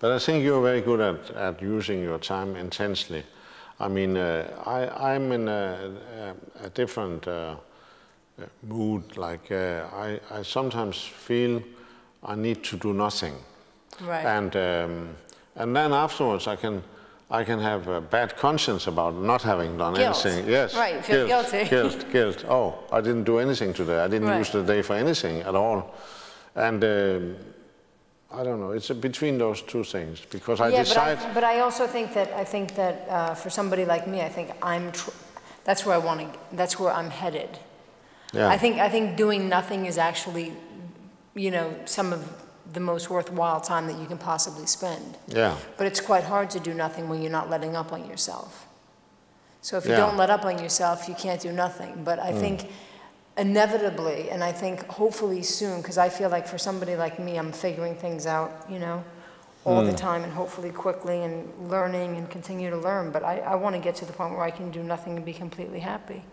But I think you're very good at using your time intensely. I mean, I'm in a different mood. Like I sometimes feel I need to do nothing, Right. and then afterwards I can have a bad conscience about not having done Guilt. anything. Yes, Right, you feel guilty. Guilt. Oh, I didn't do anything today. I didn't Right. use the day for anything at all, and. I don't know. It's between those two things because I decide. But I also think that for somebody like me, I think that's where I want to. That's where I'm headed. Yeah. I think doing nothing is actually, some of the most worthwhile time that you can possibly spend. Yeah. But it's quite hard to do nothing when you're not letting up on yourself. So if you don't let up on yourself, you can't do nothing. But I think. Inevitably, and I think hopefully soon, because I feel like for somebody like me, I'm figuring things out, all the time and hopefully quickly and learning and continue to learn. But I want to get to the point where I can do nothing and be completely happy.